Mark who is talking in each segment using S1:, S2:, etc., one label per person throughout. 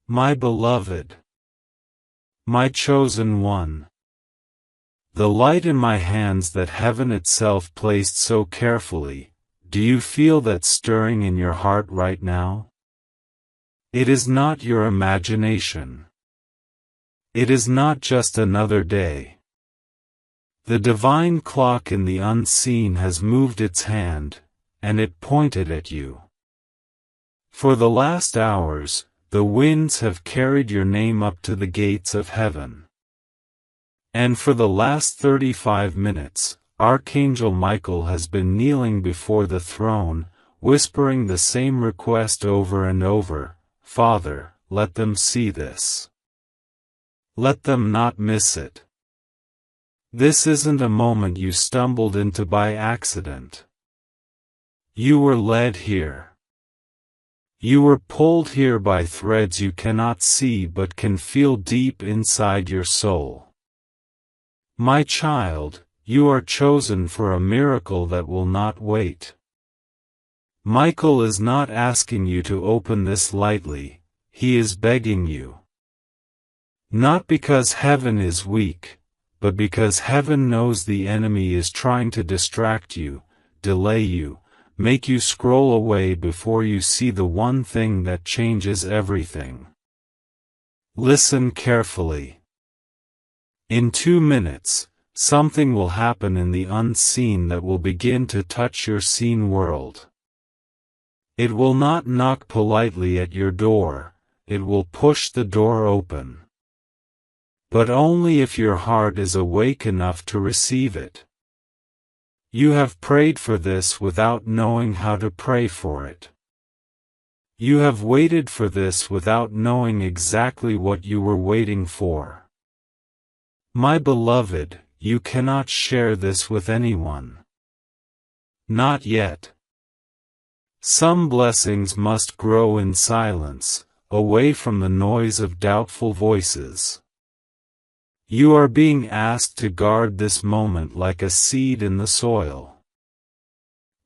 S1: My beloved, my chosen one, the light in my hands that heaven itself placed so carefully, do you feel that stirring in your heart right now? It is not your imagination. It is not just another day. The divine clock in the unseen has moved its hand, and it pointed at you. For the last hours, the winds have carried your name up to the gates of heaven. And for the last 35 minutes, Archangel Michael has been kneeling before the throne, whispering the same request over and over: Father, let them see this. Let them not miss it. This isn't a moment you stumbled into by accident. You were led here. You were pulled here by threads you cannot see but can feel deep inside your soul. My child, you are chosen for a miracle that will not wait. Michael is not asking you to open this lightly, he is begging you. Not because heaven is weak, but because heaven knows the enemy is trying to distract you, delay you, make you scroll away before you see the one thing that changes everything. Listen carefully. In 2 minutes, something will happen in the unseen that will begin to touch your seen world. It will not knock politely at your door, it will push the door open. But only if your heart is awake enough to receive it. You have prayed for this without knowing how to pray for it. You have waited for this without knowing exactly what you were waiting for. My beloved, you cannot share this with anyone. Not yet. Some blessings must grow in silence, away from the noise of doubtful voices. You are being asked to guard this moment like a seed in the soil.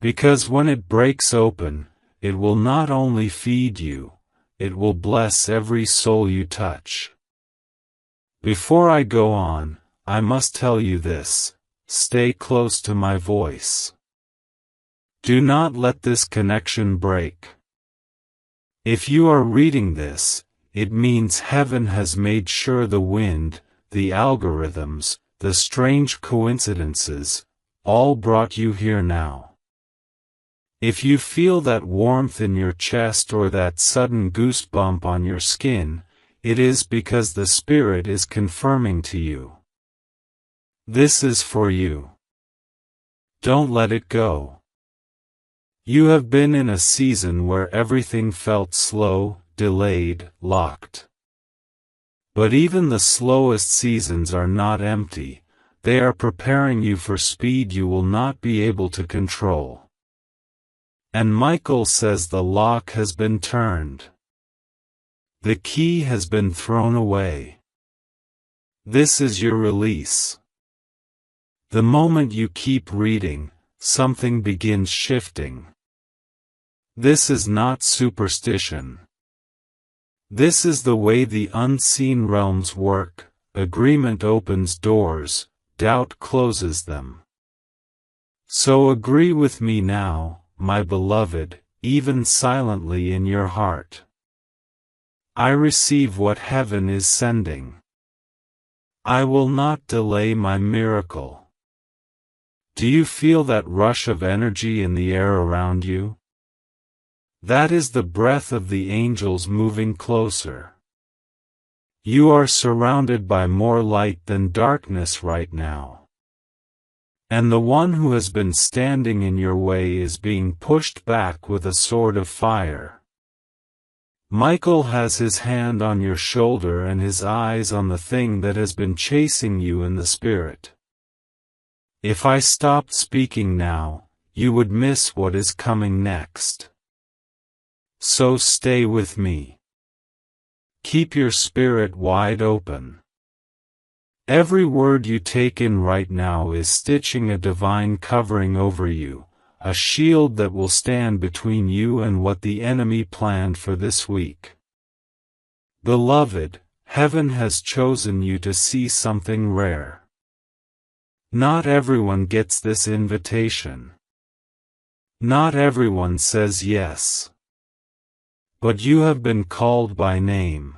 S1: Because when it breaks open, it will not only feed you, it will bless every soul you touch. Before I go on, I must tell you this: stay close to my voice. Do not let this connection break. If you are reading this, it means heaven has made sure the wind, the algorithms, the strange coincidences, all brought you here now. If you feel that warmth in your chest or that sudden goosebump on your skin, it is because the Spirit is confirming to you. This is for you. Don't let it go. You have been in a season where everything felt slow, delayed, locked. But even the slowest seasons are not empty, they are preparing you for speed you will not be able to control. And Michael says the lock has been turned. The key has been thrown away. This is your release. The moment you keep reading, something begins shifting. This is not superstition. This is the way the unseen realms work: agreement opens doors, doubt closes them. So agree with me now, my beloved, even silently in your heart. I receive what heaven is sending. I will not delay my miracle. Do you feel that rush of energy in the air around you? That is the breath of the angels moving closer. You are surrounded by more light than darkness right now. And the one who has been standing in your way is being pushed back with a sword of fire. Michael has his hand on your shoulder and his eyes on the thing that has been chasing you in the spirit. If I stopped speaking now, you would miss what is coming next. So stay with me. Keep your spirit wide open. Every word you take in right now is stitching a divine covering over you, a shield that will stand between you and what the enemy planned for this week. Beloved, heaven has chosen you to see something rare. Not everyone gets this invitation. Not everyone says yes. But you have been called by name.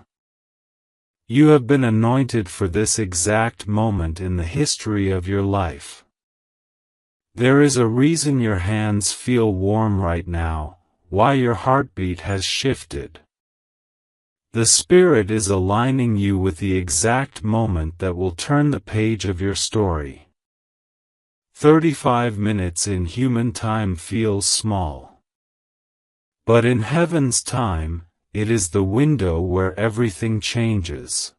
S1: You have been anointed for this exact moment in the history of your life. There is a reason your hands feel warm right now, why your heartbeat has shifted. The Spirit is aligning you with the exact moment that will turn the page of your story. 35 minutes in human time feels small. But in heaven's time, it is the window where everything changes.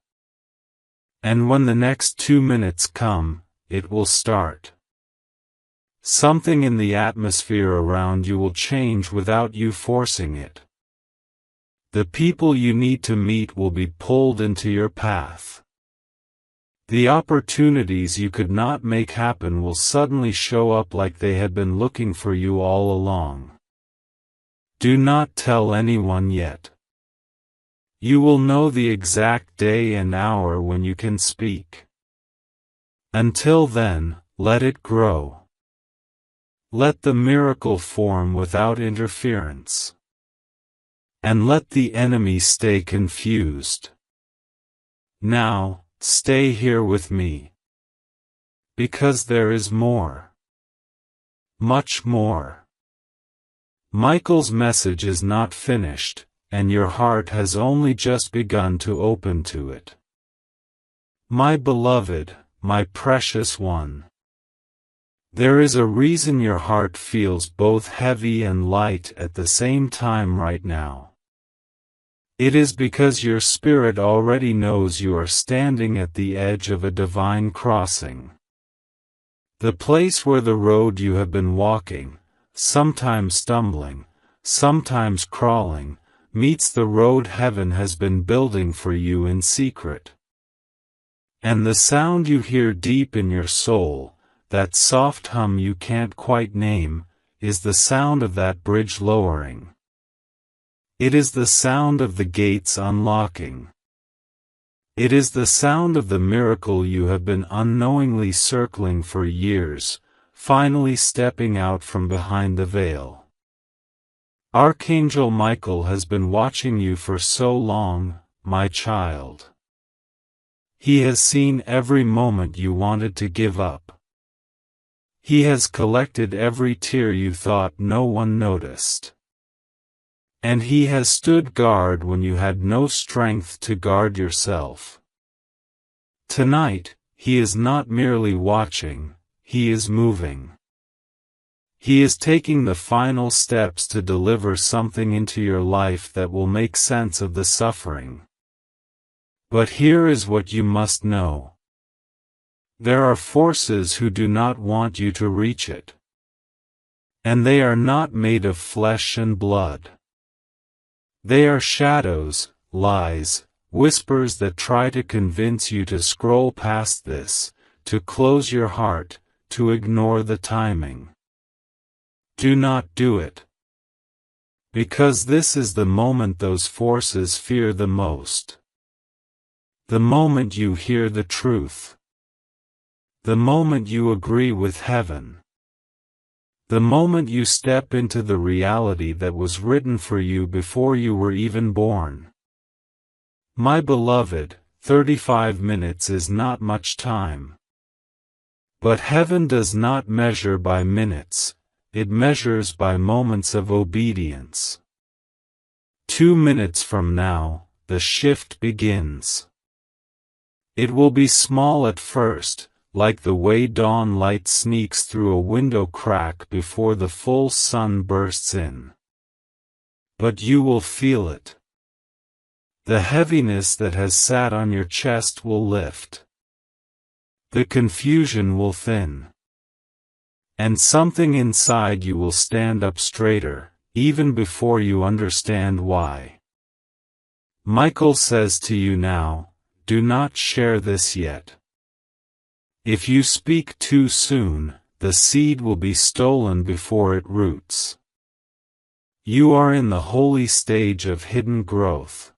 S1: And when the next 2 minutes come, it will start. Something in the atmosphere around you will change without you forcing it. The people you need to meet will be pulled into your path. The opportunities you could not make happen will suddenly show up like they had been looking for you all along. Do not tell anyone yet. You will know the exact day and hour when you can speak. Until then, let it grow. Let the miracle form without interference. And let the enemy stay confused. Now, stay here with me. Because there is more. Much more. Michael's message is not finished, and your heart has only just begun to open to it. My beloved, my precious one. There is a reason your heart feels both heavy and light at the same time right now. It is because your spirit already knows you are standing at the edge of a divine crossing. The place where the road you have been walking, sometimes stumbling, sometimes crawling, meets the road heaven has been building for you in secret. And the sound you hear deep in your soul, that soft hum you can't quite name, is the sound of that bridge lowering. It is the sound of the gates unlocking. It is the sound of the miracle you have been unknowingly circling for years, finally stepping out from behind the veil. Archangel Michael has been watching you for so long, my child. He has seen every moment you wanted to give up. He has collected every tear you thought no one noticed. And he has stood guard when you had no strength to guard yourself. Tonight, he is not merely watching, he is moving. He is taking the final steps to deliver something into your life that will make sense of the suffering. But here is what you must know. There are forces who do not want you to reach it. And they are not made of flesh and blood. They are shadows, lies, whispers that try to convince you to scroll past this, to close your heart, to ignore the timing. Do not do it. Because this is the moment those forces fear the most. The moment you hear the truth. The moment you agree with heaven. The moment you step into the reality that was written for you before you were even born. My beloved, 35 minutes is not much time. But heaven does not measure by minutes, it measures by moments of obedience. 2 minutes from now, the shift begins. It will be small at first, like the way dawn light sneaks through a window crack before the full sun bursts in. But you will feel it. The heaviness that has sat on your chest will lift. The confusion will thin. And something inside you will stand up straighter, even before you understand why. Michael says to you now, do not share this yet. If you speak too soon, the seed will be stolen before it roots. You are in the holy stage of hidden growth.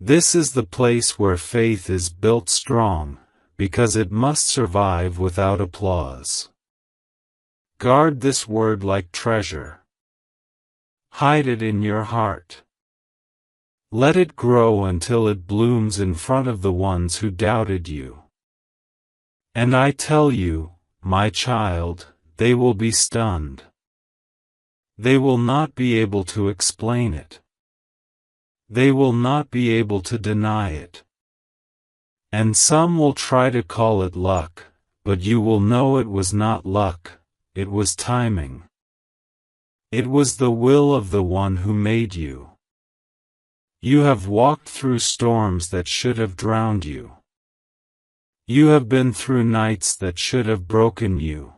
S1: This is the place where faith is built strong, because it must survive without applause. Guard this word like treasure. Hide it in your heart. Let it grow until it blooms in front of the ones who doubted you. And I tell you, my child, they will be stunned. They will not be able to explain it. They will not be able to deny it. And some will try to call it luck, but you will know it was not luck, it was timing. It was the will of the one who made you. You have walked through storms that should have drowned you. You have been through nights that should have broken you.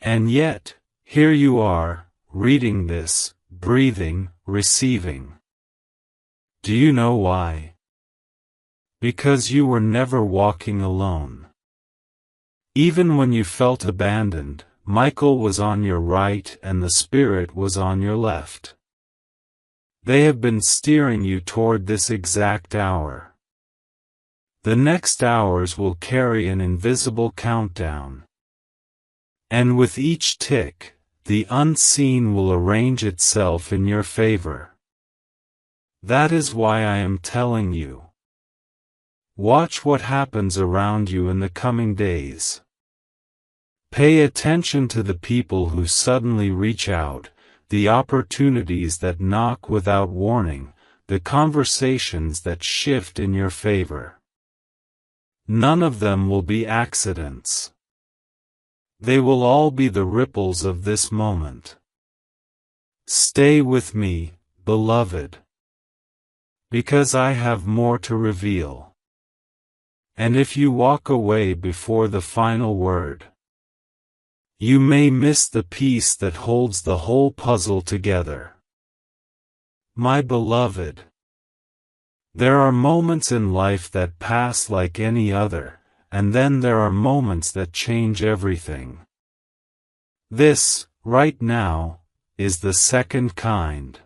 S1: And yet, here you are, reading this, breathing, receiving. Do you know why? Because you were never walking alone. Even when you felt abandoned, Michael was on your right and the Spirit was on your left. They have been steering you toward this exact hour. The next hours will carry an invisible countdown. And with each tick, the unseen will arrange itself in your favor. That is why I am telling you. Watch what happens around you in the coming days. Pay attention to the people who suddenly reach out, the opportunities that knock without warning, the conversations that shift in your favor. None of them will be accidents. They will all be the ripples of this moment. Stay with me, beloved. Because I have more to reveal. And if you walk away before the final word, you may miss the piece that holds the whole puzzle together. My beloved, there are moments in life that pass like any other, and then there are moments that change everything. This, right now, is the second kind.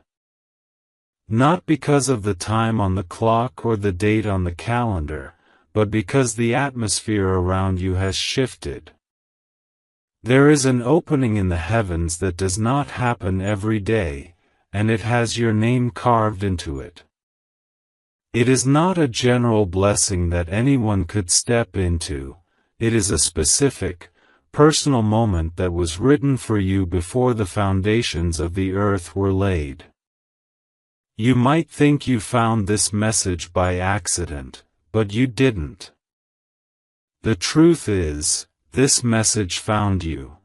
S1: Not because of the time on the clock or the date on the calendar, but because the atmosphere around you has shifted. There is an opening in the heavens that does not happen every day, and it has your name carved into it. It is not a general blessing that anyone could step into, it is a specific, personal moment that was written for you before the foundations of the earth were laid. You might think you found this message by accident, but you didn't. The truth is, this message found you.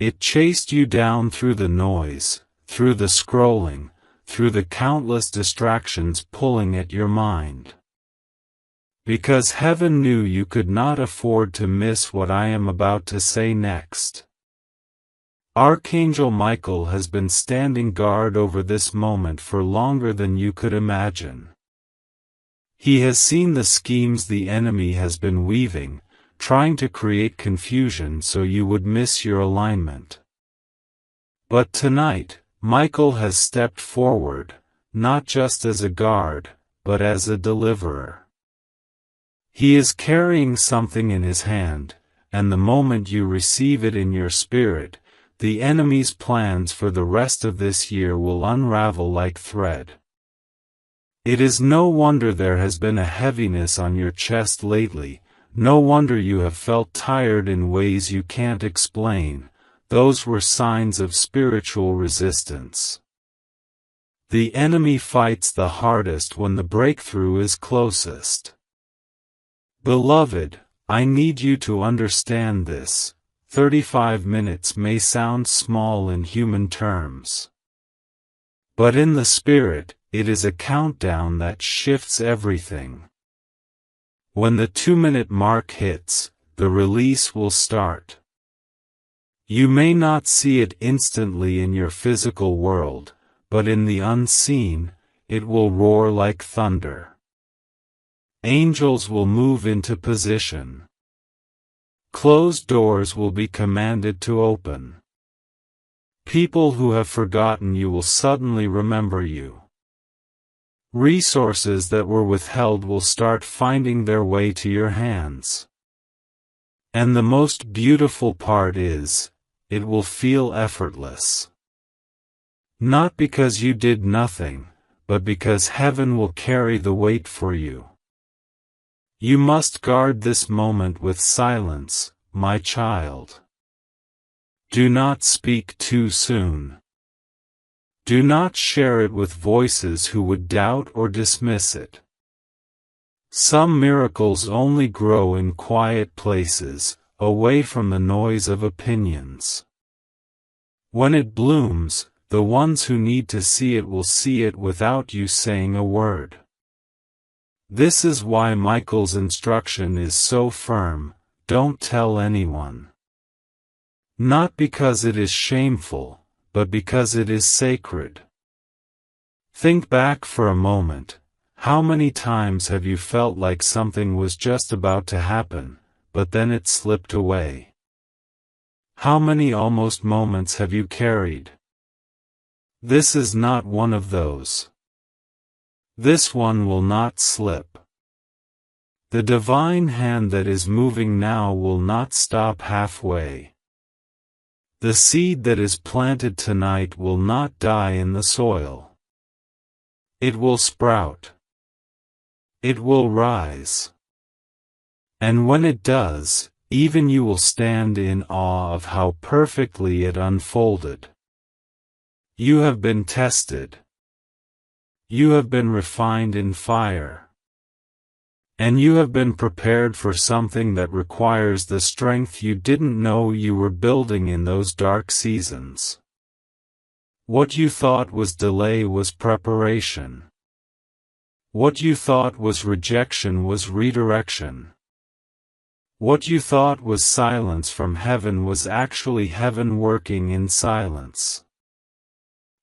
S1: It chased you down through the noise, through the scrolling, through the countless distractions pulling at your mind. Because heaven knew you could not afford to miss what I am about to say next. Archangel Michael has been standing guard over this moment for longer than you could imagine. He has seen the schemes the enemy has been weaving, trying to create confusion so you would miss your alignment. But tonight, Michael has stepped forward, not just as a guard, but as a deliverer. He is carrying something in his hand, and the moment you receive it in your spirit, the enemy's plans for the rest of this year will unravel like thread. It is no wonder there has been a heaviness on your chest lately, no wonder you have felt tired in ways you can't explain. Those were signs of spiritual resistance. The enemy fights the hardest when the breakthrough is closest. Beloved, I need you to understand this. 35 minutes may sound small in human terms. But in the spirit, it is a countdown that shifts everything. When the 2-minute mark hits, the release will start. You may not see it instantly in your physical world, but in the unseen, it will roar like thunder. Angels will move into position. Closed doors will be commanded to open. People who have forgotten you will suddenly remember you. Resources that were withheld will start finding their way to your hands. And the most beautiful part is, it will feel effortless. Not because you did nothing, but because heaven will carry the weight for you. You must guard this moment with silence, my child. Do not speak too soon. Do not share it with voices who would doubt or dismiss it. Some miracles only grow in quiet places, away from the noise of opinions. When it blooms, the ones who need to see it will see it without you saying a word. This is why Michael's instruction is so firm: don't tell anyone. Not because it is shameful, but because it is sacred. Think back for a moment. How many times have you felt like something was just about to happen, but then it slipped away? How many almost moments have you carried? This is not one of those. This one will not slip. The divine hand that is moving now will not stop halfway. The seed that is planted tonight will not die in the soil. It will sprout. It will rise. And when it does, even you will stand in awe of how perfectly it unfolded. You have been tested. You have been refined in fire. And you have been prepared for something that requires the strength you didn't know you were building in those dark seasons. What you thought was delay was preparation. What you thought was rejection was redirection. What you thought was silence from heaven was actually heaven working in silence.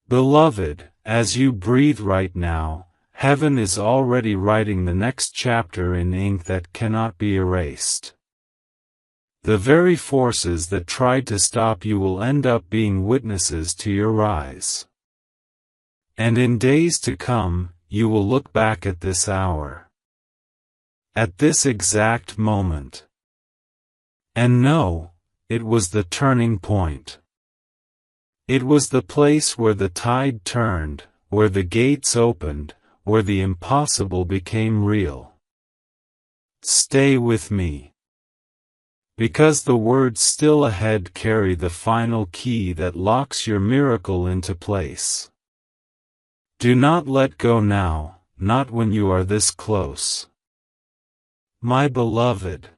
S1: Beloved, as you breathe right now, heaven is already writing the next chapter in ink that cannot be erased. The very forces that tried to stop you will end up being witnesses to your rise. And in days to come, you will look back at this hour, at this exact moment, and know, it was the turning point. It was the place where the tide turned, where the gates opened, where the impossible became real. Stay with me. Because the words still ahead carry the final key that locks your miracle into place. Do not let go now, not when you are this close. My beloved,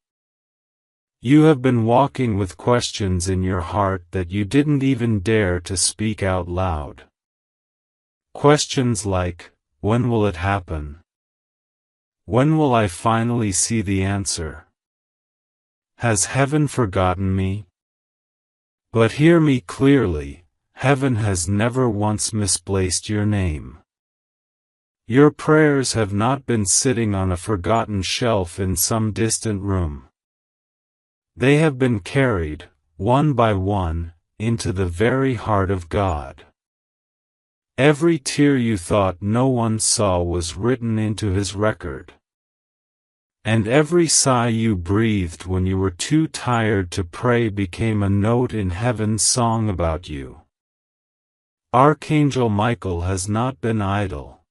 S1: you have been walking with questions in your heart that you didn't even dare to speak out loud. Questions like, when will it happen? When will I finally see the answer? Has heaven forgotten me? But hear me clearly, heaven has never once misplaced your name. Your prayers have not been sitting on a forgotten shelf in some distant room. They have been carried, one by one, into the very heart of God. Every tear you thought no one saw was written into His record. And every sigh you breathed when you were too tired to pray became a note in heaven's song about you. Archangel Michael has not been idle.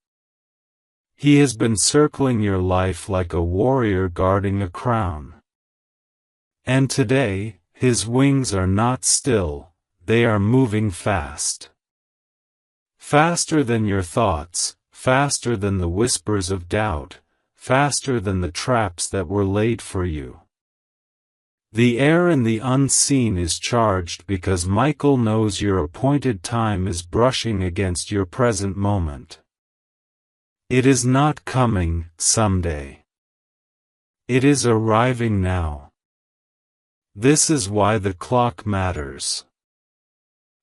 S1: He has been circling your life like a warrior guarding a crown. And today, his wings are not still, they are moving fast. Faster than your thoughts, faster than the whispers of doubt, faster than the traps that were laid for you. The air in the unseen is charged because Michael knows your appointed time is brushing against your present moment. It is not coming someday. It is arriving now. This is why the clock matters.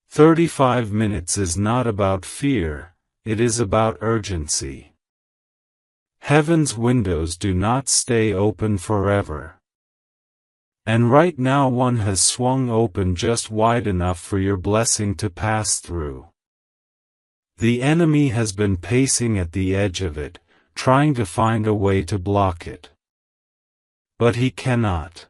S1: 35 minutes is not about fear, it is about urgency. Heaven's windows do not stay open forever. And right now one has swung open just wide enough for your blessing to pass through. The enemy has been pacing at the edge of it, trying to find a way to block it. But he cannot.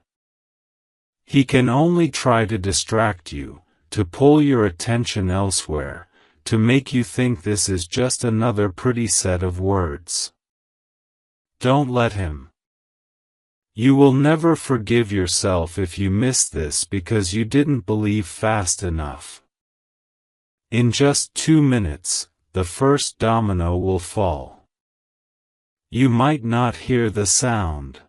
S1: He can only try to distract you, to pull your attention elsewhere, to make you think this is just another pretty set of words. Don't let him. You will never forgive yourself if you miss this because you didn't believe fast enough. In just 2 minutes, the first domino will fall. You might not hear the sound,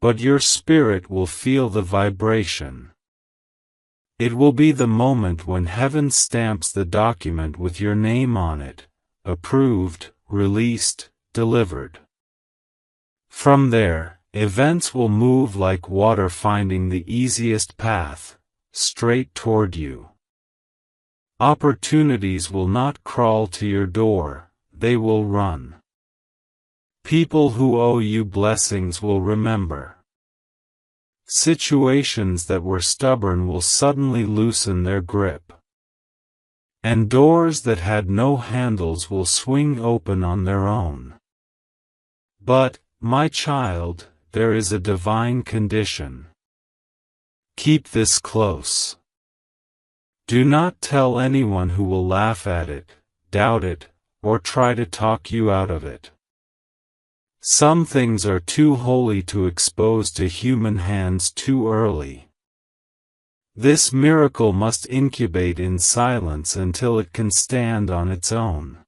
S1: but your spirit will feel the vibration. It will be the moment when heaven stamps the document with your name on it, approved, released, delivered. From there, events will move like water finding the easiest path, straight toward you. Opportunities will not crawl to your door, they will run. People who owe you blessings will remember. Situations that were stubborn will suddenly loosen their grip. And doors that had no handles will swing open on their own. But, my child, there is a divine condition. Keep this close. Do not tell anyone who will laugh at it, doubt it, or try to talk you out of it. Some things are too holy to expose to human hands too early. This miracle must incubate in silence until it can stand on its own.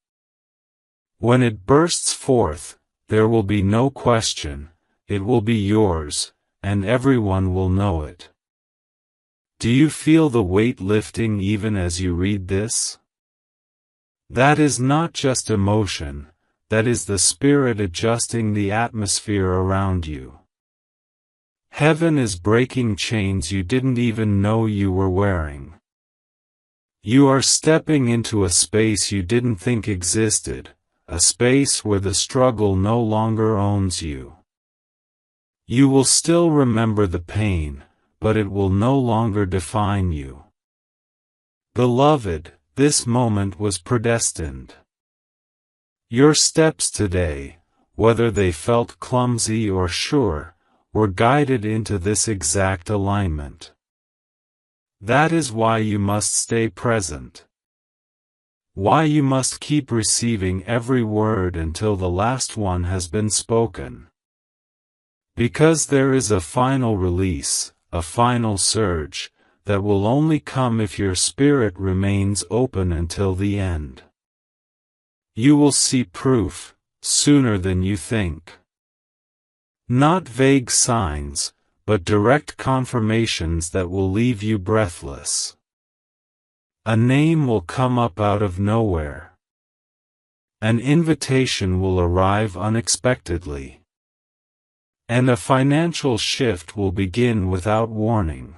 S1: When it bursts forth, there will be no question, it will be yours, and everyone will know it. Do you feel the weight lifting even as you read this? That is not just emotion. That is the Spirit adjusting the atmosphere around you. Heaven is breaking chains you didn't even know you were wearing. You are stepping into a space you didn't think existed, a space where the struggle no longer owns you. You will still remember the pain, but it will no longer define you. Beloved, this moment was predestined. Your steps today, whether they felt clumsy or sure, were guided into this exact alignment. That is why you must stay present. Why you must keep receiving every word until the last one has been spoken. Because there is a final release, a final surge, that will only come if your spirit remains open until the end. You will see proof, sooner than you think. Not vague signs, but direct confirmations that will leave you breathless. A name will come up out of nowhere. An invitation will arrive unexpectedly. And a financial shift will begin without warning.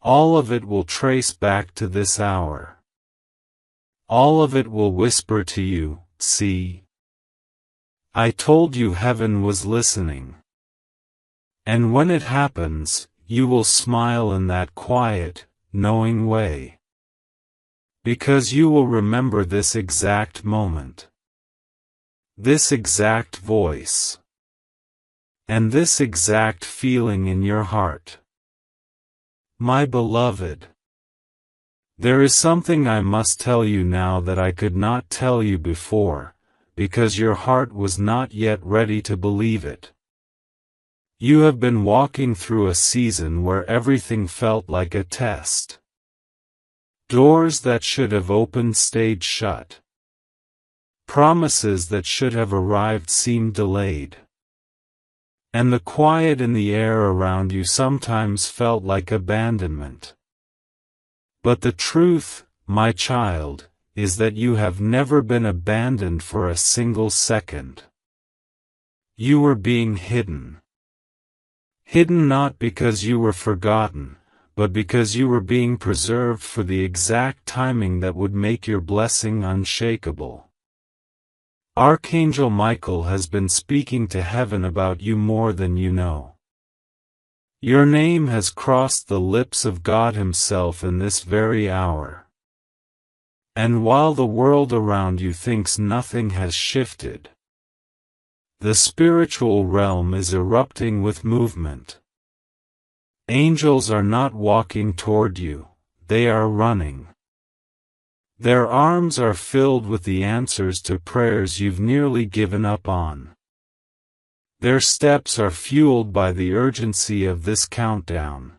S1: All of it will trace back to this hour. All of it will whisper to you, see? I told you heaven was listening. And when it happens, you will smile in that quiet, knowing way. Because you will remember this exact moment. This exact voice. And this exact feeling in your heart. My beloved. There is something I must tell you now that I could not tell you before, because your heart was not yet ready to believe it. You have been walking through a season where everything felt like a test. Doors that should have opened stayed shut. Promises that should have arrived seemed delayed. And the quiet in the air around you sometimes felt like abandonment. But the truth, my child, is that you have never been abandoned for a single second. You were being hidden. Hidden not because you were forgotten, but because you were being preserved for the exact timing that would make your blessing unshakable. Archangel Michael has been speaking to heaven about you more than you know. Your name has crossed the lips of God Himself in this very hour. And while the world around you thinks nothing has shifted, the spiritual realm is erupting with movement. Angels are not walking toward you, they are running. Their arms are filled with the answers to prayers you've nearly given up on. Their steps are fueled by the urgency of this countdown.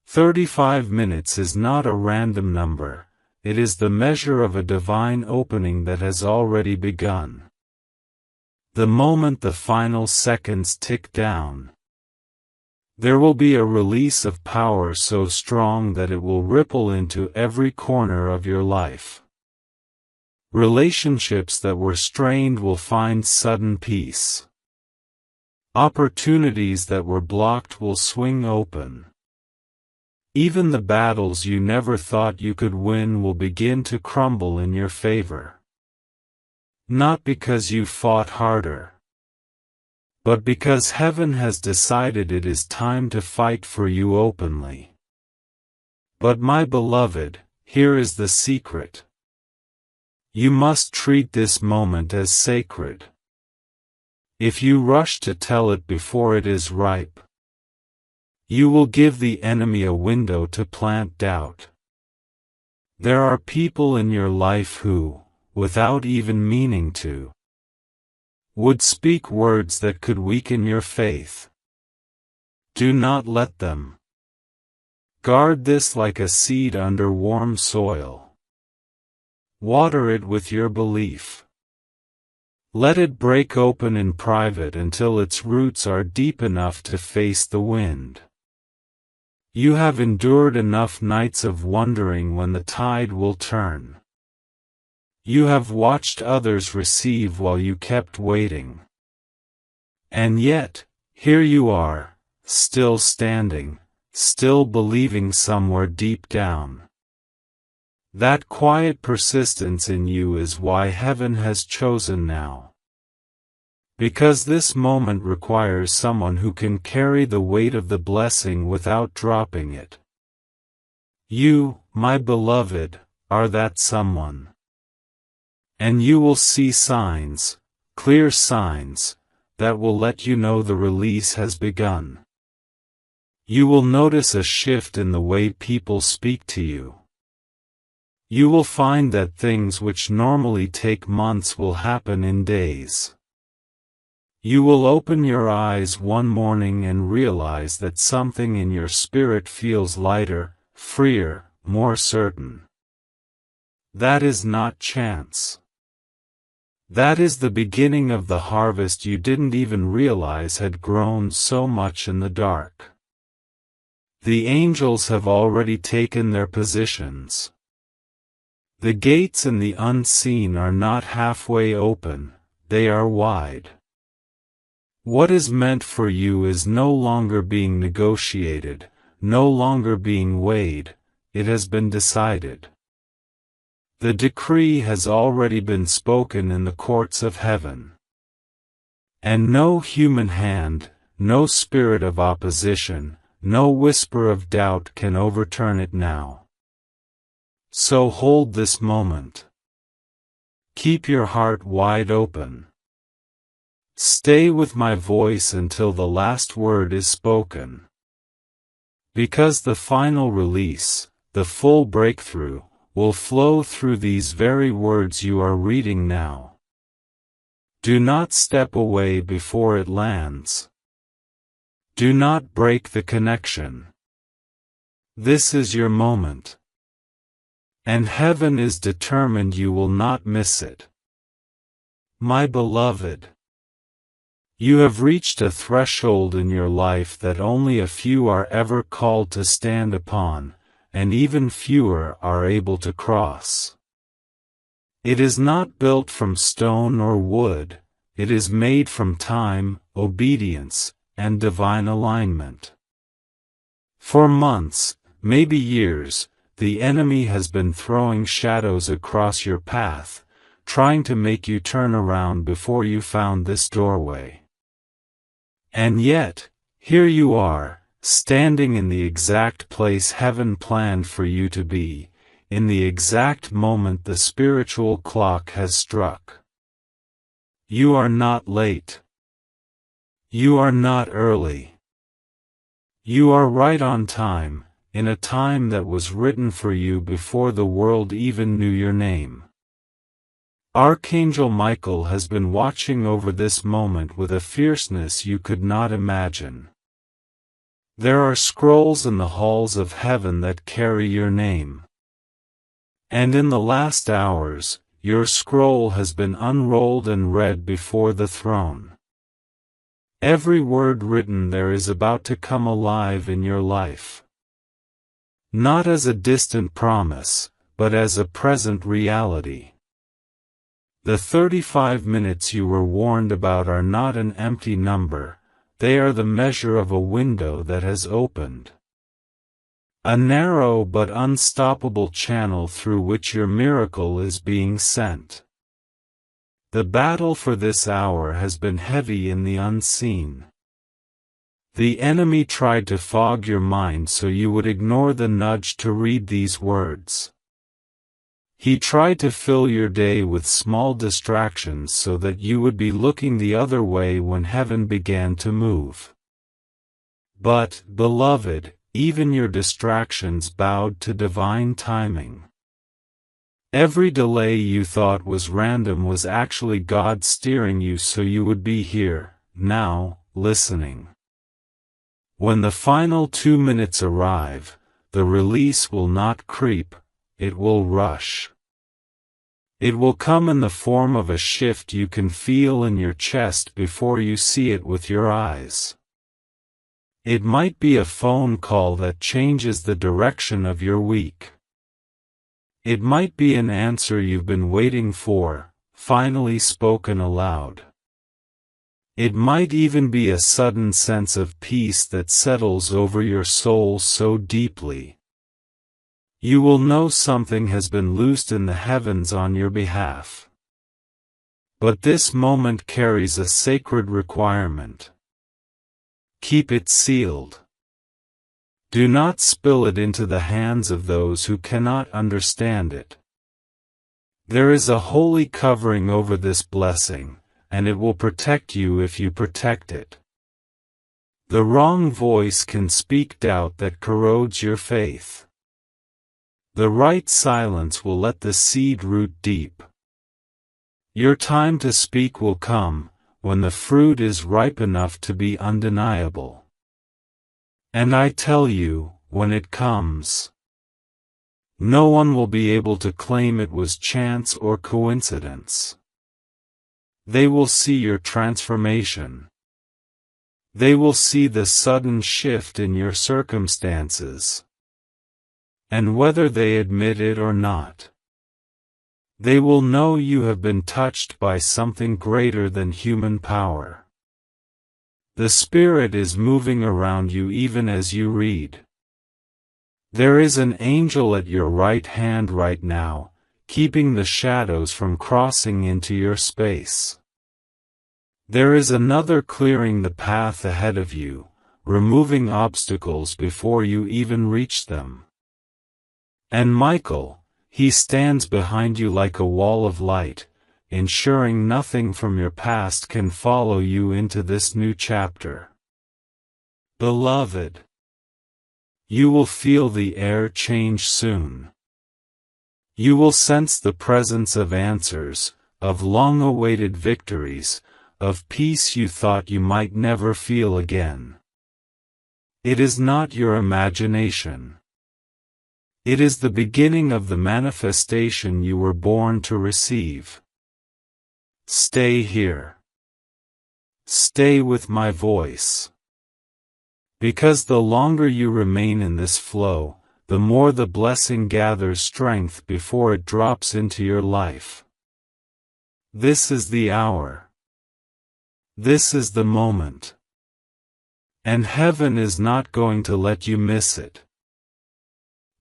S1: 35 minutes is not a random number, it is the measure of a divine opening that has already begun. The moment the final seconds tick down, there will be a release of power so strong that it will ripple into every corner of your life. Relationships that were strained will find sudden peace. Opportunities that were blocked will swing open. Even the battles you never thought you could win will begin to crumble in your favor. Not because you fought harder, but because heaven has decided it is time to fight for you openly. But my beloved, here is the secret. You must treat this moment as sacred. If you rush to tell it before it is ripe, you will give the enemy a window to plant doubt. There are people in your life who, without even meaning to, would speak words that could weaken your faith. Do not let them. Guard this like a seed under warm soil. Water it with your belief. Let it break open in private until its roots are deep enough to face the wind. You have endured enough nights of wondering when the tide will turn. You have watched others receive while you kept waiting. And yet, here you are, still standing, still believing somewhere deep down. That quiet persistence in you is why heaven has chosen now. Because this moment requires someone who can carry the weight of the blessing without dropping it. You, my beloved, are that someone. And you will see signs, clear signs, that will let you know the release has begun. You will notice a shift in the way people speak to you. You will find that things which normally take months will happen in days. You will open your eyes one morning and realize that something in your spirit feels lighter, freer, more certain. That is not chance. That is the beginning of the harvest you didn't even realize had grown so much in the dark. The angels have already taken their positions. The gates in the unseen are not halfway open, they are wide. What is meant for you is no longer being negotiated, no longer being weighed, it has been decided. The decree has already been spoken in the courts of heaven. And no human hand, no spirit of opposition, no whisper of doubt can overturn it now. So hold this moment. Keep your heart wide open. Stay with my voice until the last word is spoken. Because the final release, the full breakthrough, will flow through these very words you are reading now. Do not step away before it lands. Do not break the connection. This is your moment. And heaven is determined you will not miss it. My beloved, you have reached a threshold in your life that only a few are ever called to stand upon, and even fewer are able to cross. It is not built from stone or wood, it is made from time, obedience, and divine alignment. For months, maybe years, the enemy has been throwing shadows across your path, trying to make you turn around before you found this doorway. And yet, here you are, standing in the exact place heaven planned for you to be, in the exact moment the spiritual clock has struck. You are not late. You are not early. You are right on time, in a time that was written for you before the world even knew your name. Archangel Michael has been watching over this moment with a fierceness you could not imagine. There are scrolls in the halls of heaven that carry your name. And in the last hours, your scroll has been unrolled and read before the throne. Every word written there is about to come alive in your life. Not as a distant promise, but as a present reality. The 35 minutes you were warned about are not an empty number, they are the measure of a window that has opened. A narrow but unstoppable channel through which your miracle is being sent. The battle for this hour has been heavy in the unseen. The enemy tried to fog your mind so you would ignore the nudge to read these words. He tried to fill your day with small distractions so that you would be looking the other way when heaven began to move. But, beloved, even your distractions bowed to divine timing. Every delay you thought was random was actually God steering you so you would be here, now, listening. When the final 2 minutes arrive, the release will not creep, it will rush. It will come in the form of a shift you can feel in your chest before you see it with your eyes. It might be a phone call that changes the direction of your week. It might be an answer you've been waiting for, finally spoken aloud. It might even be a sudden sense of peace that settles over your soul so deeply. You will know something has been loosed in the heavens on your behalf. But this moment carries a sacred requirement. Keep it sealed. Do not spill it into the hands of those who cannot understand it. There is a holy covering over this blessing, and it will protect you if you protect it. The wrong voice can speak doubt that corrodes your faith. The right silence will let the seed root deep. Your time to speak will come, when the fruit is ripe enough to be undeniable. And I tell you, when it comes, no one will be able to claim it was chance or coincidence. They will see your transformation. They will see the sudden shift in your circumstances. And whether they admit it or not, they will know you have been touched by something greater than human power. The Spirit is moving around you even as you read. There is an angel at your right hand right now, keeping the shadows from crossing into your space. There is another clearing the path ahead of you, removing obstacles before you even reach them. And Michael, he stands behind you like a wall of light, ensuring nothing from your past can follow you into this new chapter. Beloved, you will feel the air change soon. You will sense the presence of answers, of long-awaited victories, of peace you thought you might never feel again. It is not your imagination. It is the beginning of the manifestation you were born to receive. Stay here. Stay with my voice. Because the longer you remain in this flow, the more the blessing gathers strength before it drops into your life. This is the hour. This is the moment. And heaven is not going to let you miss it.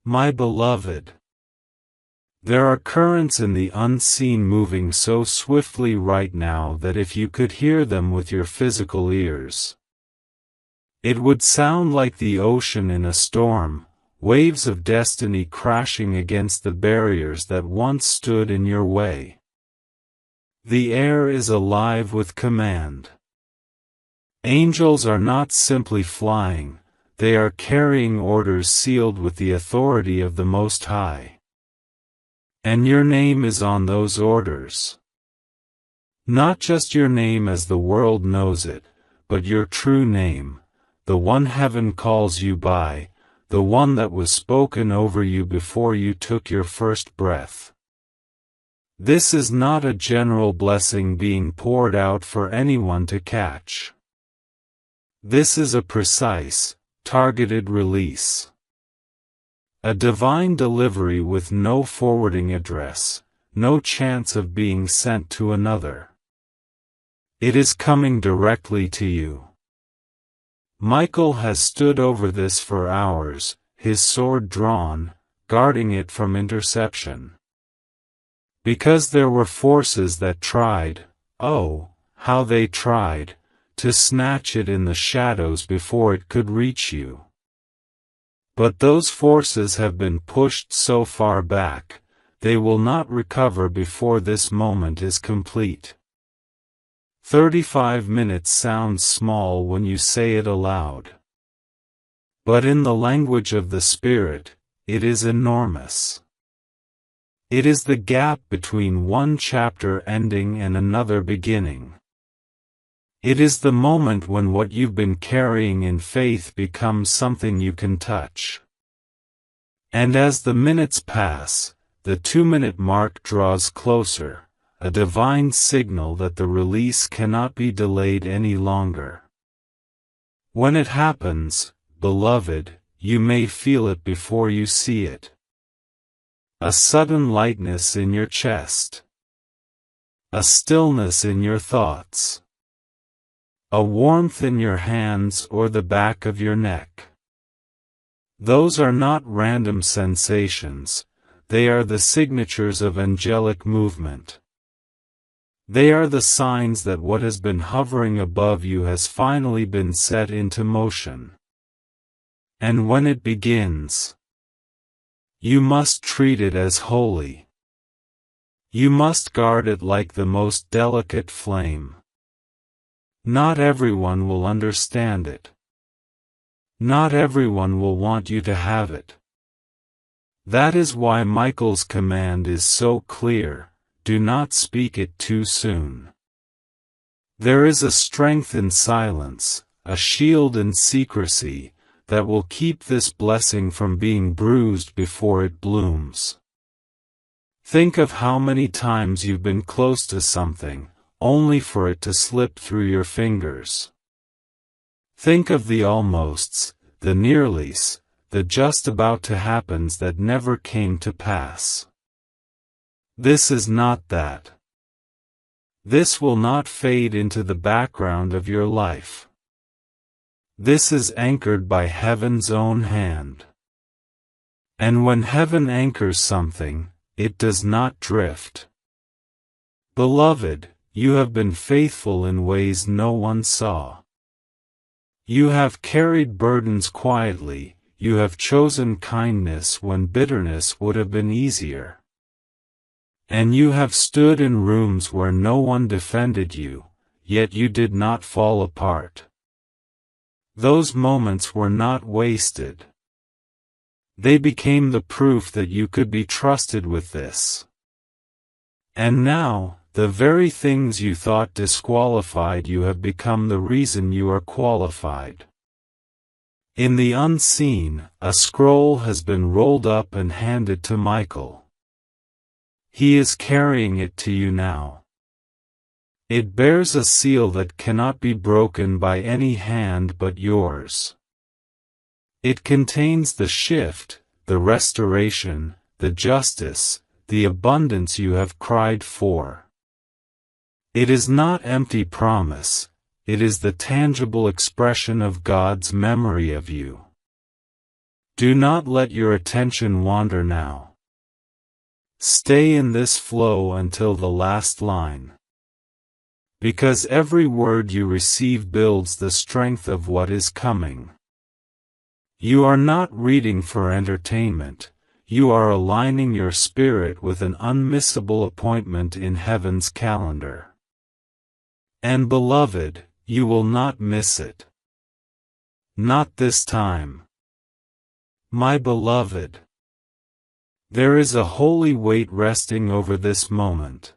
S1: My beloved, there are currents in the unseen moving so swiftly right now that if you could hear them with your physical ears, it would sound like the ocean in a storm, waves of destiny crashing against the barriers that once stood in your way. The air is alive with command. Angels are not simply flying, they are carrying orders sealed with the authority of the Most High. And your name is on those orders. Not just your name as the world knows it, but your true name, the one heaven calls you by, the one that was spoken over you before you took your first breath. This is not a general blessing being poured out for anyone to catch. This is a precise, targeted release. A divine delivery with no forwarding address, no chance of being sent to another. It is coming directly to you. Michael has stood over this for hours, his sword drawn, guarding it from interception. Because there were forces that tried, oh, how they tried, to snatch it in the shadows before it could reach you. But those forces have been pushed so far back, they will not recover before this moment is complete. 35 minutes sounds small when you say it aloud. But in the language of the Spirit, it is enormous. It is the gap between one chapter ending and another beginning. It is the moment when what you've been carrying in faith becomes something you can touch. And as the minutes pass, the 2-minute mark draws closer, a divine signal that the release cannot be delayed any longer. When it happens, beloved, you may feel it before you see it. A sudden lightness in your chest. A stillness in your thoughts. A warmth in your hands or the back of your neck. Those are not random sensations, they are the signatures of angelic movement. They are the signs that what has been hovering above you has finally been set into motion. And when it begins, you must treat it as holy. You must guard it like the most delicate flame. Not everyone will understand it. Not everyone will want you to have it. That is why Michael's command is so clear. Do not speak it too soon. There is a strength in silence, a shield in secrecy, that will keep this blessing from being bruised before it blooms. Think of how many times you've been close to something, only for it to slip through your fingers. Think of the almosts, the nearlys, the just about to happens that never came to pass. This is not that. This will not fade into the background of your life. This is anchored by heaven's own hand. And when heaven anchors something, it does not drift. Beloved, you have been faithful in ways no one saw. You have carried burdens quietly, you have chosen kindness when bitterness would have been easier. And you have stood in rooms where no one defended you, yet you did not fall apart. Those moments were not wasted. They became the proof that you could be trusted with this. And now, the very things you thought disqualified you have become the reason you are qualified. In the unseen, a scroll has been rolled up and handed to Michael. He is carrying it to you now. It bears a seal that cannot be broken by any hand but yours. It contains the shift, the restoration, the justice, the abundance you have cried for. It is not empty promise, it is the tangible expression of God's memory of you. Do not let your attention wander now. Stay in this flow until the last line. Because every word you receive builds the strength of what is coming. You are not reading for entertainment, you are aligning your spirit with an unmissable appointment in heaven's calendar. And beloved, you will not miss it. Not this time. My beloved. There is a holy weight resting over this moment.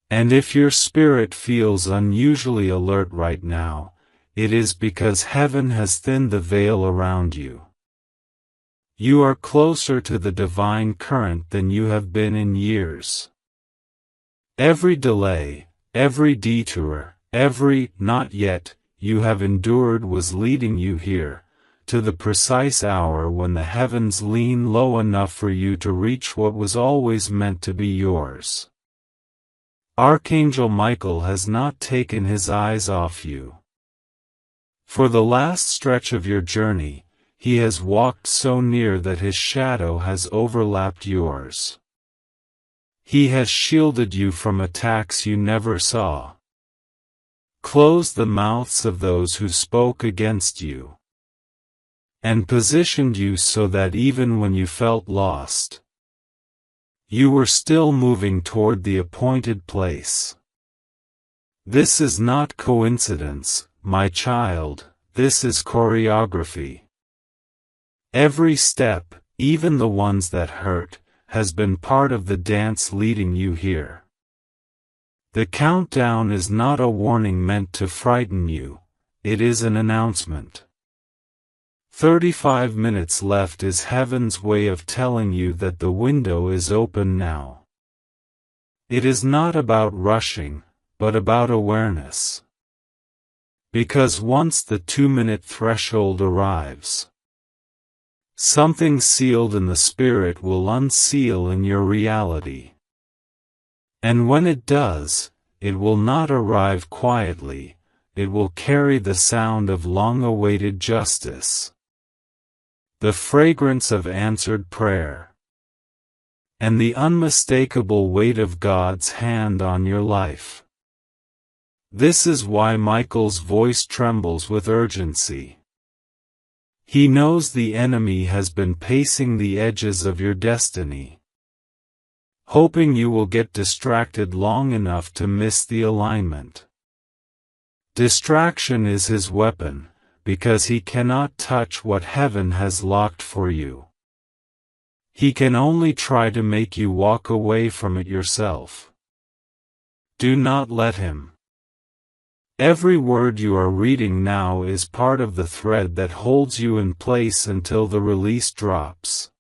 S1: And if your spirit feels unusually alert right now, it is because heaven has thinned the veil around you. You are closer to the divine current than you have been in years. Every delay, every detour, every "not yet" you have endured was leading you here, to the precise hour when the heavens lean low enough for you to reach what was always meant to be yours. Archangel Michael has not taken his eyes off you. For the last stretch of your journey, he has walked so near that his shadow has overlapped yours. He has shielded you from attacks you never saw. Closed the mouths of those who spoke against you. And positioned you so that even when you felt lost, you were still moving toward the appointed place. This is not coincidence, my child, this is choreography. Every step, even the ones that hurt, has been part of the dance leading you here. The countdown is not a warning meant to frighten you, it is an announcement. 35 minutes left is heaven's way of telling you that the window is open now. It is not about rushing, but about awareness. Because once the 2-minute threshold arrives, something sealed in the spirit will unseal in your reality. And when it does, it will not arrive quietly, it will carry the sound of long-awaited justice. The fragrance of answered prayer. And the unmistakable weight of God's hand on your life. This is why Michael's voice trembles with urgency. He knows the enemy has been pacing the edges of your destiny, hoping you will get distracted long enough to miss the alignment. Distraction is his weapon, because he cannot touch what heaven has locked for you. He can only try to make you walk away from it yourself. Do not let him. Every word you are reading now is part of the thread that holds you in place until the release drops.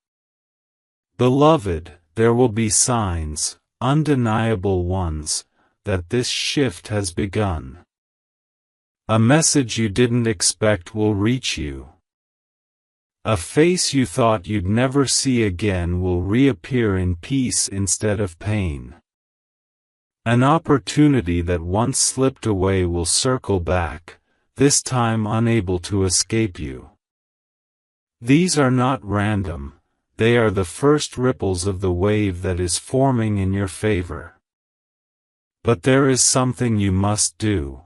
S1: Beloved, there will be signs, undeniable ones, that this shift has begun. A message you didn't expect will reach you. A face you thought you'd never see again will reappear in peace instead of pain. An opportunity that once slipped away will circle back, this time unable to escape you. These are not random, they are the first ripples of the wave that is forming in your favor. But there is something you must do.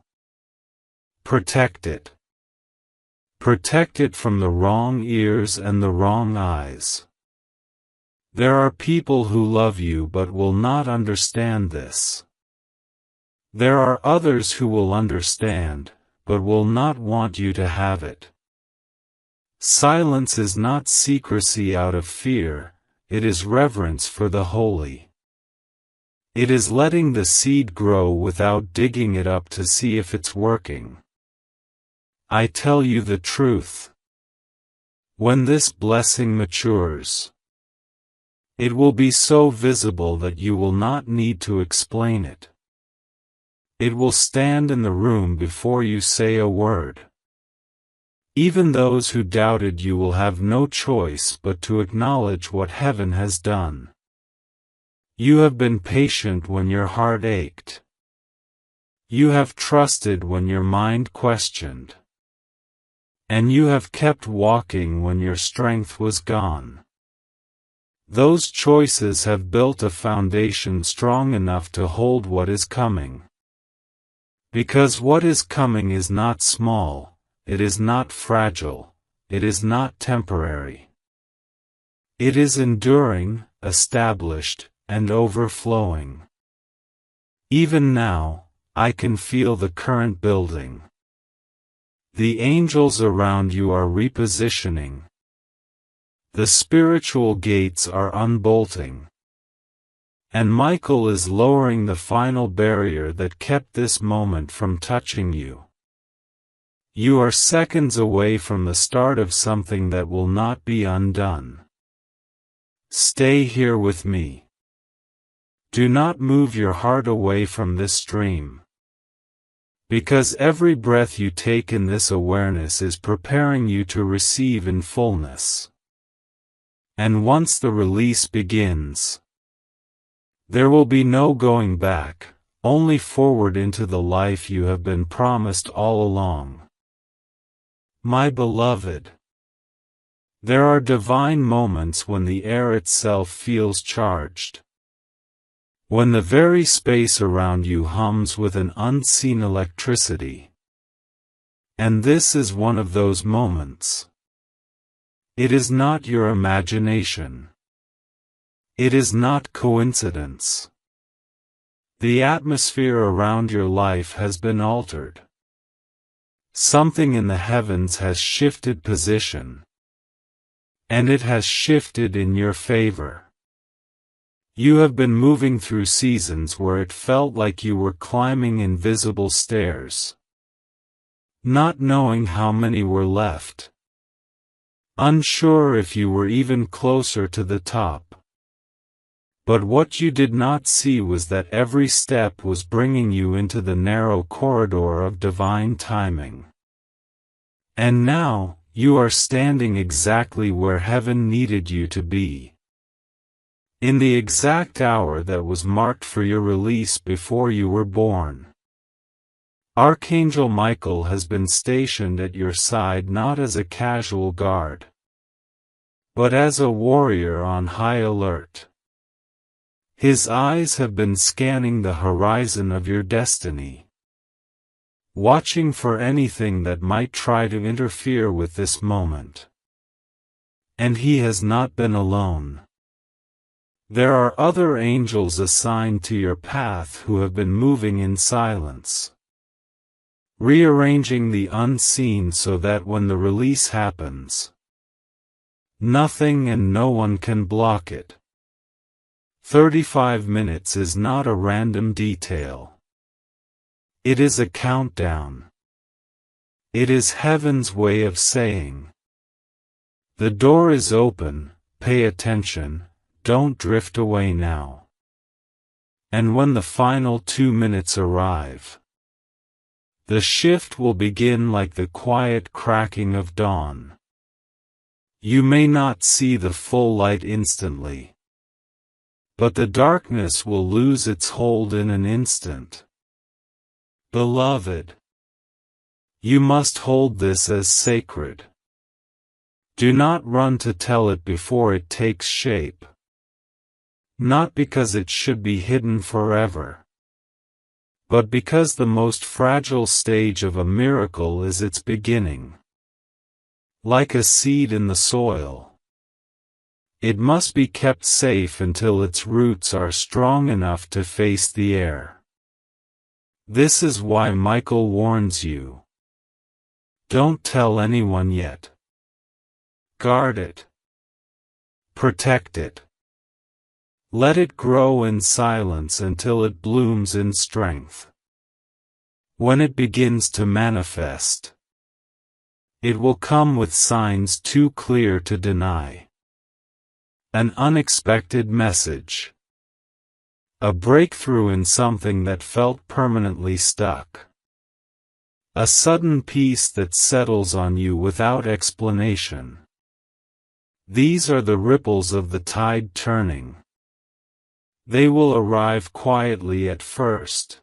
S1: Protect it. Protect it from the wrong ears and the wrong eyes. There are people who love you but will not understand this. There are others who will understand, but will not want you to have it. Silence is not secrecy out of fear, it is reverence for the holy. It is letting the seed grow without digging it up to see if it's working. I tell you the truth. When this blessing matures, it will be so visible that you will not need to explain it. It will stand in the room before you say a word. Even those who doubted you will have no choice but to acknowledge what heaven has done. You have been patient when your heart ached. You have trusted when your mind questioned. And you have kept walking when your strength was gone. Those choices have built a foundation strong enough to hold what is coming. Because what is coming is not small, it is not fragile, it is not temporary. It is enduring, established, and overflowing. Even now, I can feel the current building. The angels around you are repositioning. The spiritual gates are unbolting. And Michael is lowering the final barrier that kept this moment from touching you. You are seconds away from the start of something that will not be undone. Stay here with me. Do not move your heart away from this stream. Because every breath you take in this awareness is preparing you to receive in fullness. And once the release begins, there will be no going back, only forward into the life you have been promised all along. My beloved, there are divine moments when the air itself feels charged. When the very space around you hums with an unseen electricity. And this is one of those moments. It is not your imagination. It is not coincidence. The atmosphere around your life has been altered. Something in the heavens has shifted position. And it has shifted in your favor. You have been moving through seasons where it felt like you were climbing invisible stairs. Not knowing how many were left. Unsure if you were even closer to the top. But what you did not see was that every step was bringing you into the narrow corridor of divine timing. And now, you are standing exactly where heaven needed you to be. In the exact hour that was marked for your release before you were born. Archangel Michael has been stationed at your side not as a casual guard, but as a warrior on high alert. His eyes have been scanning the horizon of your destiny, watching for anything that might try to interfere with this moment. And he has not been alone. There are other angels assigned to your path who have been moving in silence, rearranging the unseen so that when the release happens, nothing and no one can block it. 35 minutes is not a random detail. It is a countdown. It is heaven's way of saying, the door is open, pay attention, don't drift away now. And when the final 2 minutes arrive, the shift will begin like the quiet cracking of dawn. You may not see the full light instantly, but the darkness will lose its hold in an instant. Beloved, you must hold this as sacred. Do not run to tell it before it takes shape. Not because it should be hidden forever, but because the most fragile stage of a miracle is its beginning. Like a seed in the soil, it must be kept safe until its roots are strong enough to face the air. This is why Michael warns you. Don't tell anyone yet. Guard it. Protect it. Let it grow in silence until it blooms in strength. When it begins to manifest, it will come with signs too clear to deny. An unexpected message. A breakthrough in something that felt permanently stuck. A sudden peace that settles on you without explanation. These are the ripples of the tide turning. They will arrive quietly at first,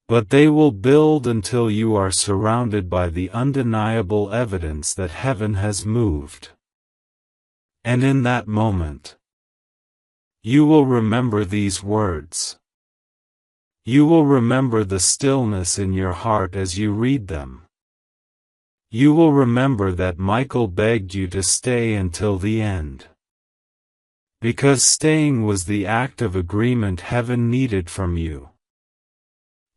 S1: but they will build until you are surrounded by the undeniable evidence that heaven has moved. And in that moment, you will remember these words. You will remember the stillness in your heart as you read them. You will remember that Michael begged you to stay until the end. Because staying was the act of agreement heaven needed from you.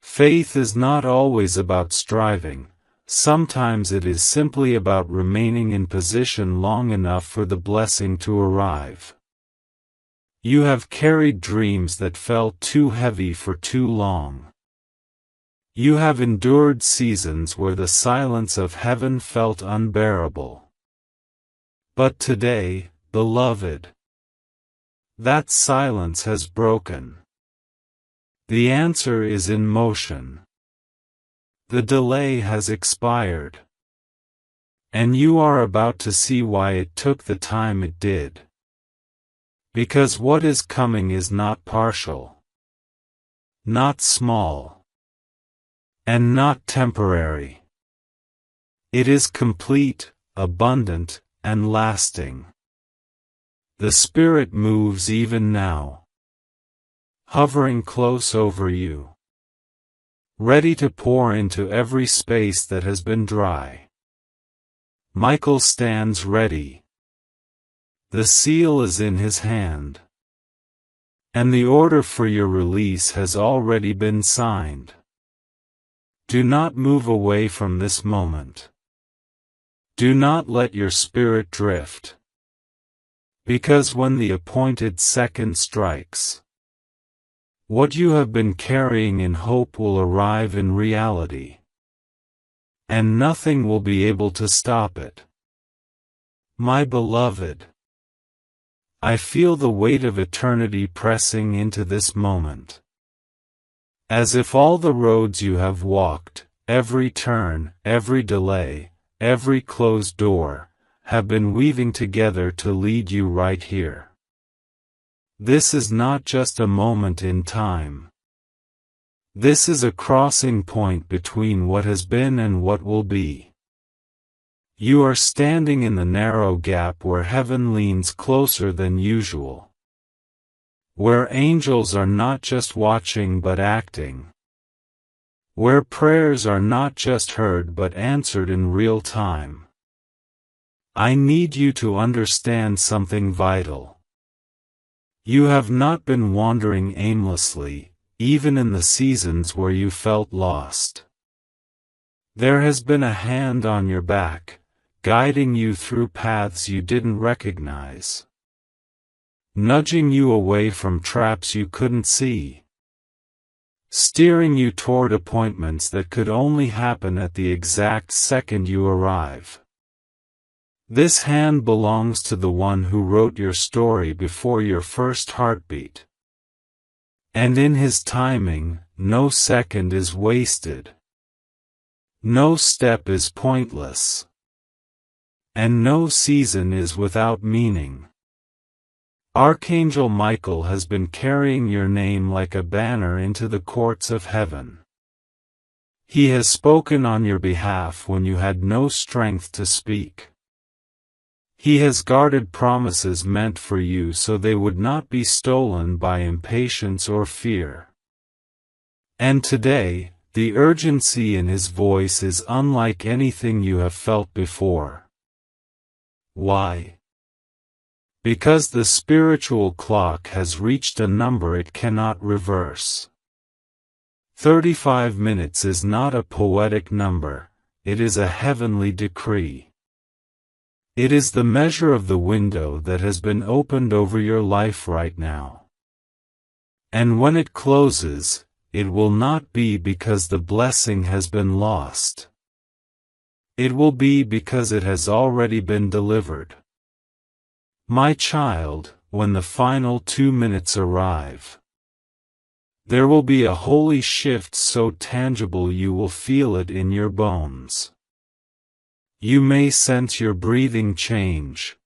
S1: Faith is not always about striving, sometimes it is simply about remaining in position long enough for the blessing to arrive. You have carried dreams that felt too heavy for too long. You have endured seasons where the silence of heaven felt unbearable. But today, beloved, that silence has broken. The answer is in motion. The delay has expired. And you are about to see why it took the time it did. Because what is coming is not partial, not small, and not temporary. It is complete, abundant, and lasting. The Spirit moves even now, hovering close over you, ready to pour into every space that has been dry. Michael stands ready. The seal is in his hand, and the order for your release has already been signed. Do not move away from this moment. Do not let your spirit drift. Because when the appointed second strikes, what you have been carrying in hope will arrive in reality. And nothing will be able to stop it. My beloved, I feel the weight of eternity pressing into this moment. As if all the roads you have walked, every turn, every delay, every closed door, have been weaving together to lead you right here. This is not just a moment in time. This is a crossing point between what has been and what will be. You are standing in the narrow gap where heaven leans closer than usual. Where angels are not just watching but acting. Where prayers are not just heard but answered in real time. I need you to understand something vital. You have not been wandering aimlessly, even in the seasons where you felt lost. There has been a hand on your back, guiding you through paths you didn't recognize. Nudging you away from traps you couldn't see. Steering you toward appointments that could only happen at the exact second you arrive. This hand belongs to the one who wrote your story before your first heartbeat. And in his timing, no second is wasted. No step is pointless. And no season is without meaning. Archangel Michael has been carrying your name like a banner into the courts of heaven. He has spoken on your behalf when you had no strength to speak. He has guarded promises meant for you so they would not be stolen by impatience or fear. And today, the urgency in his voice is unlike anything you have felt before. Why? Because the spiritual clock has reached a number it cannot reverse. 35 minutes is not a poetic number, it is a heavenly decree. It is the measure of the window that has been opened over your life right now. And when it closes, it will not be because the blessing has been lost. It will be because it has already been delivered. My child, when the final 2 minutes arrive, there will be a holy shift so tangible you will feel it in your bones. You may sense your breathing change.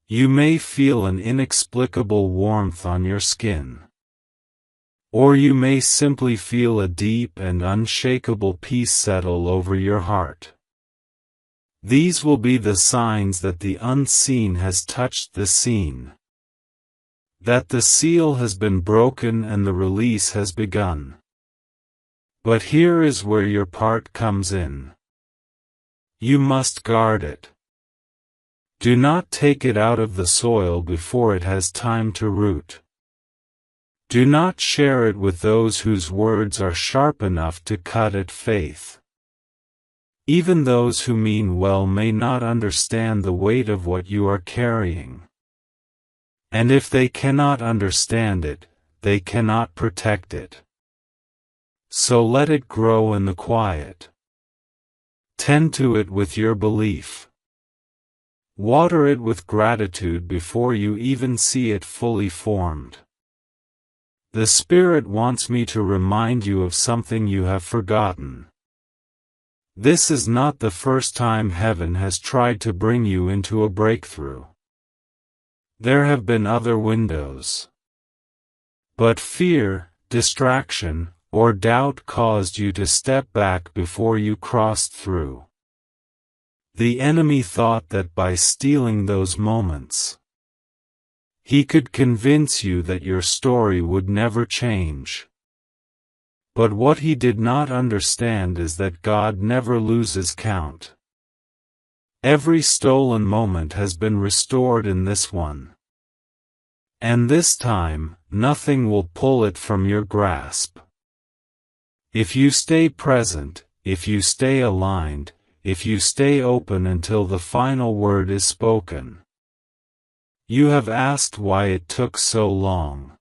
S1: You may feel an inexplicable warmth on your skin. Or you may simply feel a deep and unshakable peace settle over your heart. These will be the signs that the unseen has touched the seen. That the seal has been broken and the release has begun. But here is where your part comes in. You must guard it. Do not take it out of the soil before it has time to root. Do not share it with those whose words are sharp enough to cut at faith. Even those who mean well may not understand the weight of what you are carrying. And if they cannot understand it, they cannot protect it. So let it grow in the quiet. Tend to it with your belief. Water it with gratitude before you even see it fully formed. The Spirit wants me to remind you of something you have forgotten. This is not the first time heaven has tried to bring you into a breakthrough. There have been other windows. But fear, distraction, or doubt caused you to step back before you crossed through. The enemy thought that by stealing those moments, he could convince you that your story would never change. But what he did not understand is that God never loses count. Every stolen moment has been restored in this one. And this time, nothing will pull it from your grasp. If you stay present, if you stay aligned, if you stay open until the final word is spoken. You have asked why it took so long.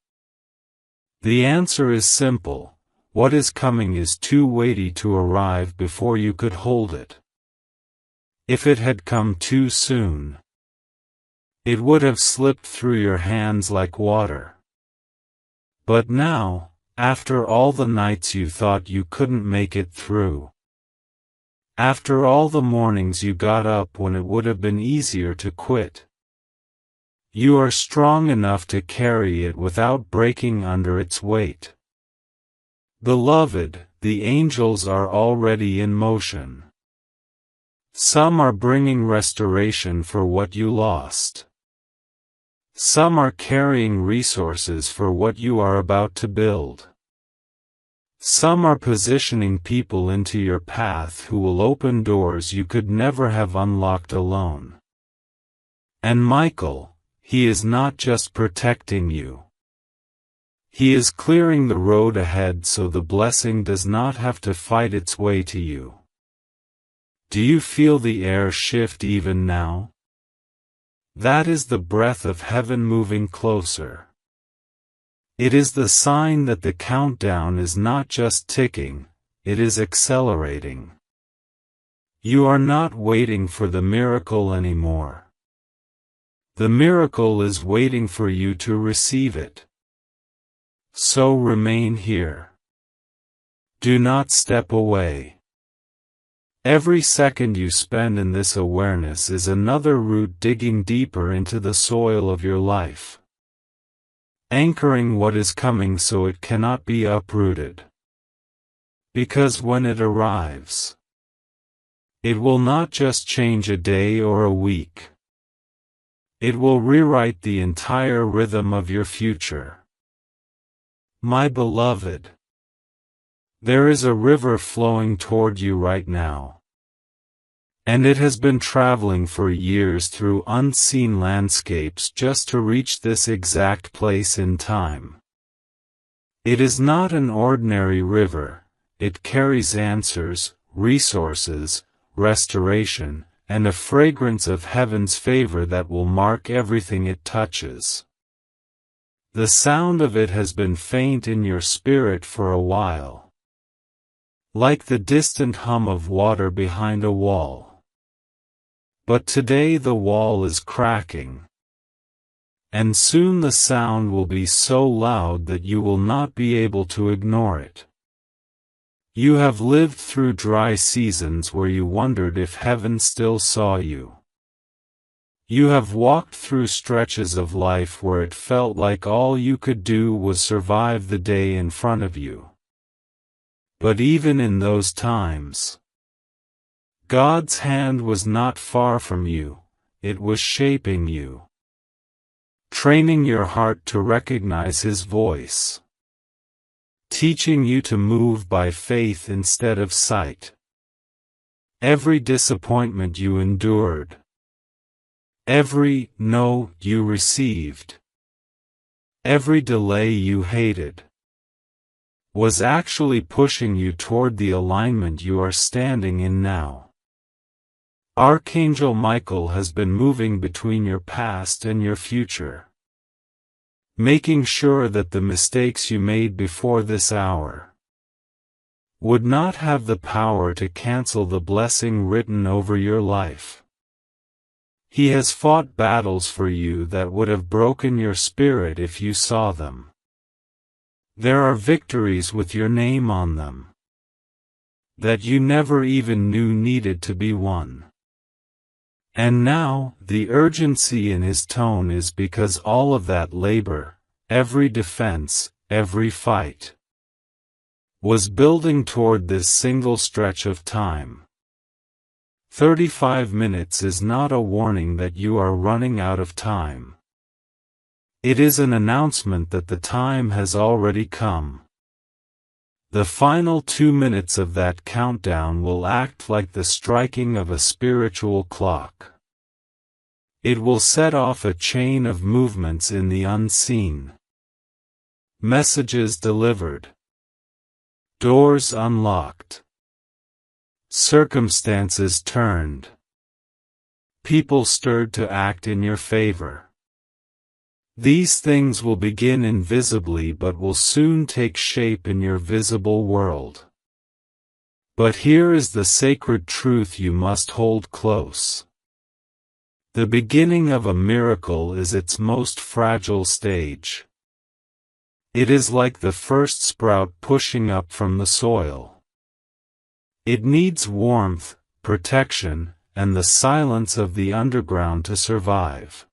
S1: The answer is simple: what is coming is too weighty to arrive before you could hold it. If it had come too soon, it would have slipped through your hands like water. But now, after all the nights you thought you couldn't make it through, after all the mornings you got up when it would have been easier to quit, you are strong enough to carry it without breaking under its weight. Beloved, the angels are already in motion. Some are bringing restoration for what you lost. Some are carrying resources for what you are about to build. Some are positioning people into your path who will open doors you could never have unlocked alone. And Michael, he is not just protecting you. He is clearing the road ahead so the blessing does not have to fight its way to you. Do you feel the air shift even now? That is the breath of heaven moving closer. It is the sign that the countdown is not just ticking, it is accelerating. You are not waiting for the miracle anymore. The miracle is waiting for you to receive it. So remain here. Do not step away. Every second you spend in this awareness is another root digging deeper into the soil of your life, anchoring what is coming so it cannot be uprooted. Because when it arrives, it will not just change a day or a week. It will rewrite the entire rhythm of your future. My beloved, there is a river flowing toward you right now. And it has been traveling for years through unseen landscapes just to reach this exact place in time. It is not an ordinary river, it carries answers, resources, restoration, and a fragrance of heaven's favor that will mark everything it touches. The sound of it has been faint in your spirit for a while, like the distant hum of water behind a wall. But today the wall is cracking, and soon the sound will be so loud that you will not be able to ignore it. You have lived through dry seasons where you wondered if heaven still saw you. You have walked through stretches of life where it felt like all you could do was survive the day in front of you. But even in those times, God's hand was not far from you, it was shaping you, training your heart to recognize His voice, teaching you to move by faith instead of sight, every disappointment you endured, every no you received, every delay you hated, was actually pushing you toward the alignment you are standing in now. Archangel Michael has been moving between your past and your future, making sure that the mistakes you made before this hour would not have the power to cancel the blessing written over your life. He has fought battles for you that would have broken your spirit if you saw them. There are victories with your name on them that you never even knew needed to be won. And now, the urgency in his tone is because all of that labor, every defense, every fight, was building toward this single stretch of time. 35 minutes is not a warning that you are running out of time. It is an announcement that the time has already come. The final 2 minutes of that countdown will act like the striking of a spiritual clock. It will set off a chain of movements in the unseen. Messages delivered. Doors unlocked. Circumstances turned. People stirred to act in your favor. These things will begin invisibly but will soon take shape in your visible world. But here is the sacred truth you must hold close. The beginning of a miracle is its most fragile stage. It is like the first sprout pushing up from the soil. It needs warmth, protection, and the silence of the underground to survive.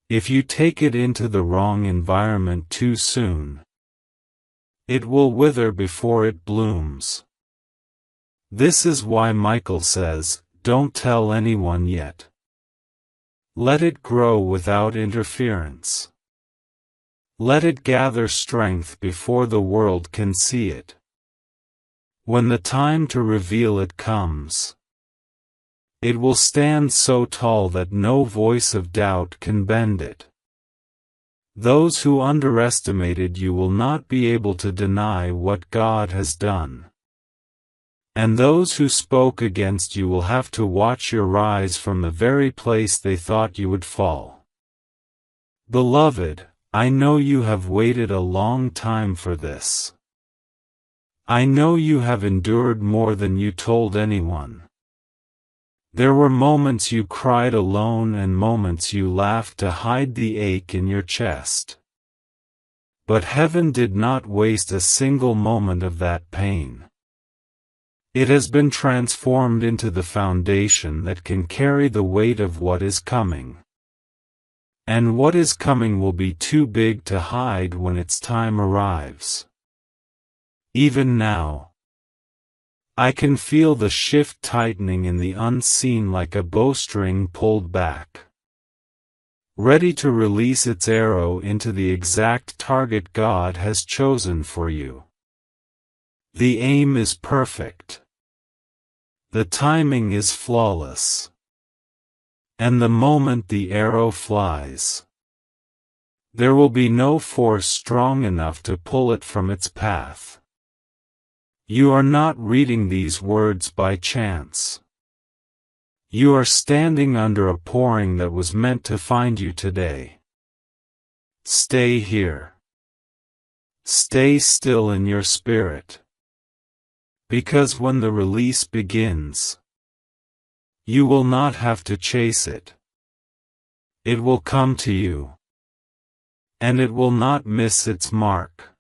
S1: If you take it into the wrong environment too soon, it will wither before it blooms. This is why Michael says, don't tell anyone yet. Let it grow without interference. Let it gather strength before the world can see it. When the time to reveal it comes, it will stand so tall that no voice of doubt can bend it. Those who underestimated you will not be able to deny what God has done. And those who spoke against you will have to watch your rise from the very place they thought you would fall. Beloved, I know you have waited a long time for this. I know you have endured more than you told anyone. There were moments you cried alone and moments you laughed to hide the ache in your chest. But heaven did not waste a single moment of that pain. It has been transformed into the foundation that can carry the weight of what is coming. And what is coming will be too big to hide when its time arrives. Even now, I can feel the shift tightening in the unseen like a bowstring pulled back, ready to release its arrow into the exact target God has chosen for you. The aim is perfect. The timing is flawless. And the moment the arrow flies, there will be no force strong enough to pull it from its path. You are not reading these words by chance. You are standing under a pouring that was meant to find you today. Stay here. Stay still in your spirit. Because when the release begins, you will not have to chase it. It will come to you. And it will not miss its mark.